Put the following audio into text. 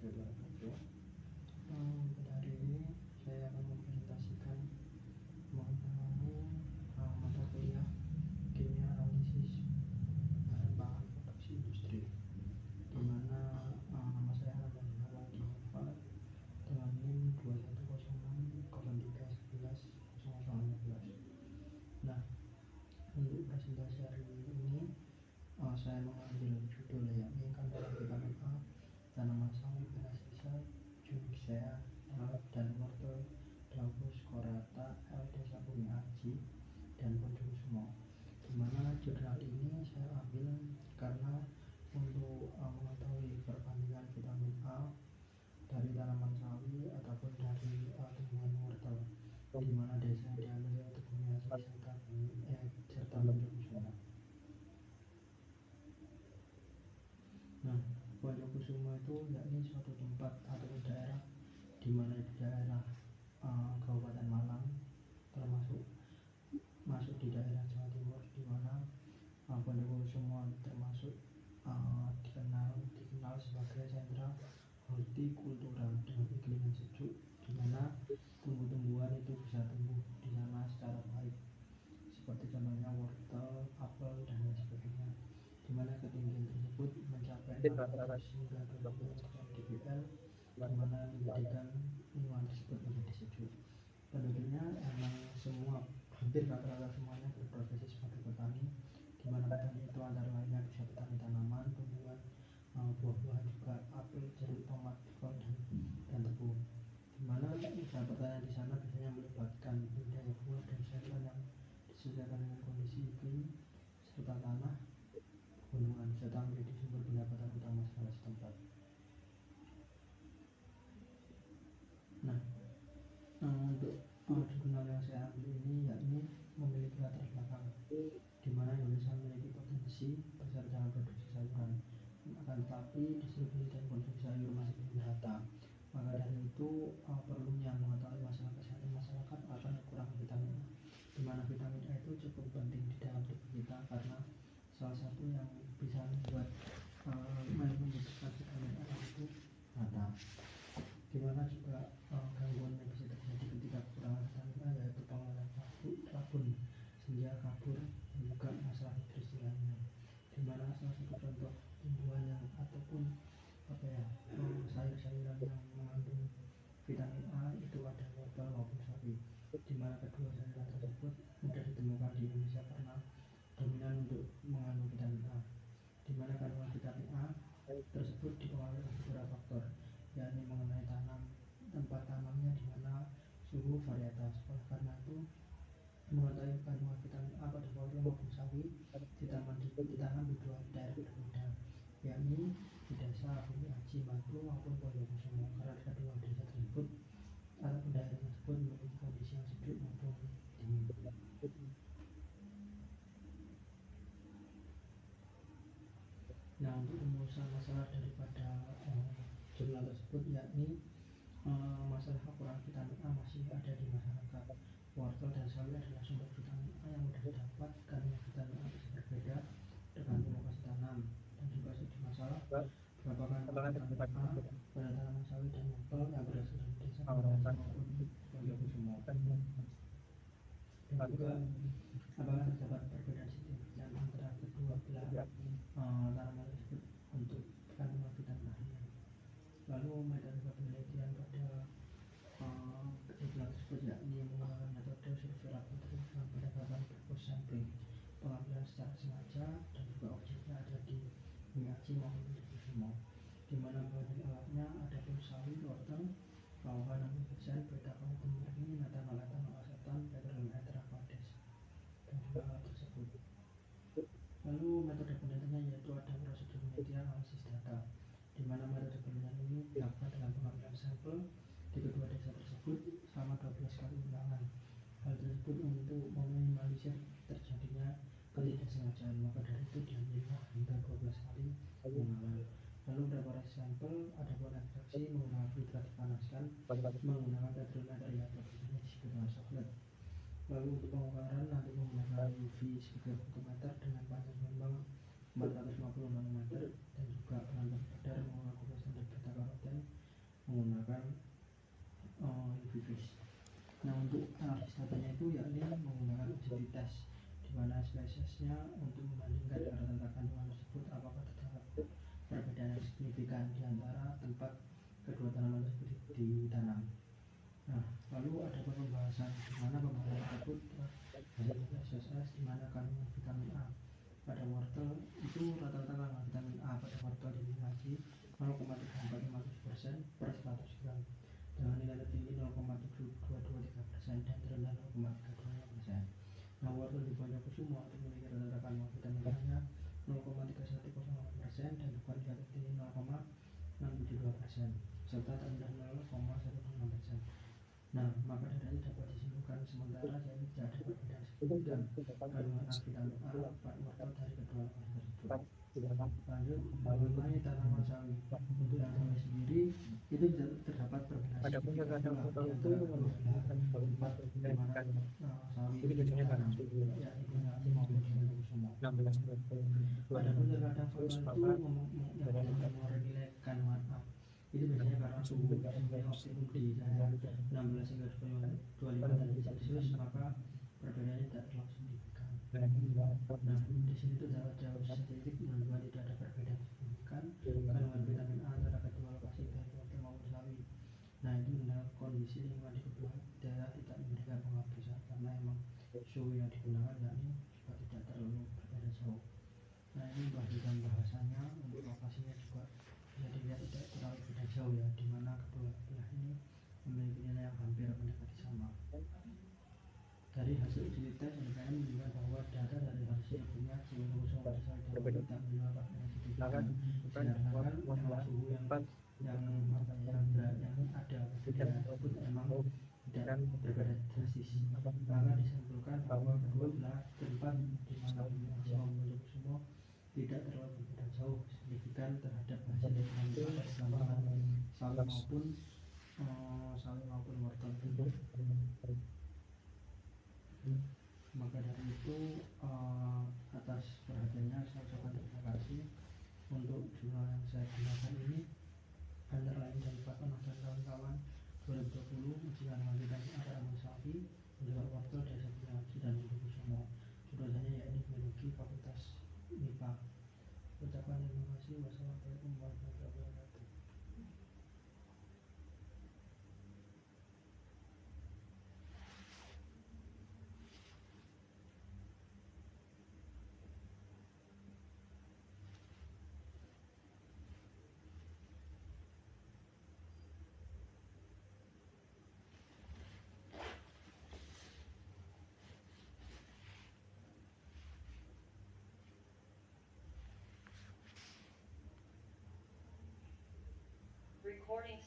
wabarakatuh. Pada hari ini saya akan mempresentasikan mengenai mata kuliah kimia analisis bahan pangan produksi industri, di mana nama saya Rahman Hawadji Nova dengan NIM 210603110015. Nah, untuk presentasi hari ini saya mengambil judul yakni kandungan vitamin A tanaman sawit Narcissa junacea dan wortel Glaucus corata L. Desa Bumi Aji dan Bondokusumo. Dimana jurnal ini saya ambil karena untuk mengetahui perbandingan vitamin A dari tanaman sawi ataupun dari tumbuhan wortel, di mana desa yang diambil yaitu Bumi Aji serta Bondokusumo. Nah, Bondokusumo itu yakni suatu tempat atau daerah di mana di daerah Kabupaten Malang, termasuk masuk di daerah Jawa Timur, di mana Bondokusumo termasuk dikenal sebagai sentra hortikultura dengan iklim yang sejuk, di mana tumbuh-tumbuhan itu bisa tumbuh di sana secara baik, seperti contohnya wortel, apel, dan lain sebagainya, di mana ketinggian tersebut mencapai 600 hingga 200 dBl, di mana menjadikan lingkungan tersebut menjadi sejuk. Penduduknya emang hampir rata-rata semuanya berprofesi sebagai petani, di mana petani itu antara lainnya bisa petani tanaman, tumbuhan, buah-buahan, juga apel, jeruk, tomat, kol, dan tebu. Di mana usaha pertanian di sana biasanya melibatkan budidaya buah dan sayuran yang disesuaikan dengan kondisi iklim serta tanah pegunungan, serta menjadi sumber pendapatan utama masyarakat setempat. Nah, untuk jurnal yang saya ambil ini yakni memiliki latar belakang, di mana Indonesia memiliki potensi besar dalam produksi sayuran, akan tetapi distribusi dan konsumsi sayur masih belum merata. Maka dari itu perlunya mengetahui masalah kesehatan masyarakat akan kekurangan vitamin A, di mana vitamin A itu cukup penting di dalam tubuh kita karena salah satu yang bisa membuat membutuhkan vitamin A itu mata, di mana juga gangguan yang bisa terjadi ketika kekurangan vitamin A yaitu pengeluaran rabun, senja, kabur, dan juga masalah nutrisi lainnya, di mana salah satu contoh tumbuhan yang ataupun sayur-sayuran yang mengandung vitamin A itu ada wortel maupun sawi, di mana kedua sayuran tersebut mudah ditemukan di Indonesia karena dominan untuk mengandung vitamin A, di mana kandungan vitamin A tersebut dipengaruhi oleh beberapa faktor, yakni mengenai tempat tanamnya, di mana suhu, varietas. Oleh karena itu, mengetahui kandungan vitamin A pada wortel maupun sawi ditanam di dua daerah berbeda, yakni di desa Bumi Aji Matu maupun Bondokusumo, karena kedua desa tersebut atau daerah tersebut memiliki kondisi yang sejuk maupun dingin. Nah, untuk rumusan masalah daripada jurnal tersebut yakni masalah kekurangan vitamin A masih ada di masyarakat. Wortel dan sawi adalah sumber vitamin A yang mudah didapat. Kandungan vitamin A bisa berbeda tergantung lokasi tanam, dan juga studi masalah berapa kandungan vitamin A pada tanaman sawi dan wortel yang berasal dari desa Bumi Aji maupun Bondokusumo, dan juga apakah terdapat perbedaan signifikan antara kedua belahan tanaman tersebut untuk kandungan vitamin A-nya. Lalu metode penelitian pada jurnal tersebut yakni menggunakan metode survei laboratorium dengan pendekatan glucose sampling, pengambilan secara sengaja, dan juga objeknya ada di Bumi Aji maupun Bondokusumo, di mana bahan dan alatnya ada pun sawi, wortel, KOH 60%, beta karoten murni, metanol, etanol, asetan, petroleum ether aqueous, dan juga alat tersebut. Lalu metode penelitiannya yaitu ada prosedur penelitian analisis data, di mana metode penelitian ini dilakukan dengan pengambilan sampel di kedua desa tersebut selama 12 kali ulangan. Hal tersebut untuk meminimalisir terjadinya ketidaksengajaan, maka dari itu diambillah hingga 12 kali ulangan. Lalu preparasi sampel ada pun ekstraksi menggunakan filtrat dipanaskan menggunakan petrometer atau biasanya disebut dengan soflet. Lalu untuk pengukuran nanti menggunakan UV sebagai fotometer dengan panjang gelombang 450 nanometer, dan juga pengambilan kadar menggunakan standar beta karoten menggunakan UV vis. Nah, untuk analisis datanya itu yakni menggunakan uji test, di mana spesiesnya untuk membandingkan rata-rata kandungan tersebut apakah terdapat perbedaan yang signifikan di antara tempat kedua tanaman tersebut ditanam. Nah, lalu ada pembahasan di mana pembahasan tersebut hasil SSS, di mana kandungan vitamin A pada wortel itu rata-rata kandungan vitamin A pada wortel diminati 0,3450% per 100 gram dengan nilai tertinggi 0,7223% dan terendah 0,325%. Nah, wortel di Bonjokusumo itu memiliki rata-rata kandungan vitamin A-nya 0,3108% dan bukan nilai tertinggi 0,672% serta terendah 0,106%. Nah, maka dari itu dapat disimpulkan sementara yakni tidak ada perbedaan signifikan kandungan vitamin A pada wortel dari kedua lokasi tersebut. Lanjut mengenai tanaman sawi. Untuk yang sawi sendiri itu terdapat perbedaan signifikan pula di antara kedua belahan tempat di mana sawi itu ditanam, yakni Banyuwangi maupun di Bonjokusumo. Adapun terkadang faktor itu yang mempengaruhi nilai kandungan A itu biasanya karena suhu yang optimum di 16 hingga 25 derajat Celcius, maka perbedaannya tidak terlalu signifikan. Nah, di sini tuh ada statistik menunjukkan tidak ada perbedaan signifikan kandungan vitamin A antara kedua lokasi baik wortel maupun sawi. Nah, itu adalah kondisi lingkungan di kedua daerah tidak memberikan pengaruh besar karena emang suhu yang digunakan yakni juga tidak terlalu berbeda jauh. Nah, ini bagian bahasanya. Untuk lokasinya juga bisa dilihat tidak terlalu beda jauh ya, dimana kedua belah ini memiliki nilai yang hampir mendekati sama. Dari hasil uji tes NPM menunjukkan bahwa data dari hasil ilmiah seluruh usaha desa Jawa tidak menunjukkan yang signifikan, dikarenakan memang suhu yang ada di daerah tersebut memang tidak berbeda drastis. Maka disimpulkan bahwa kedua belah tempat di mana Banyuwangi maupun Bonjokusumo tidak terlalu berbeda jauh signifikan terhadap hasil yang ada di kandungan sawi maupun wortel. Maka dari itu atas perhatiannya saya ucapkan terima kasih. Untuk jurnal yang saya gunakan ini antara lain dari Pak Tono dan kawan-kawan 2020 uji kandungan vitamin A tanaman sawi menjual wortel desa Banyuwangi dan Bonjokusumo. Jurusannya yakni biologi Fakultas MIPA. Ucapan terima kasih. Wassalamualaikum warahmatullahi wabarakatuh. Recording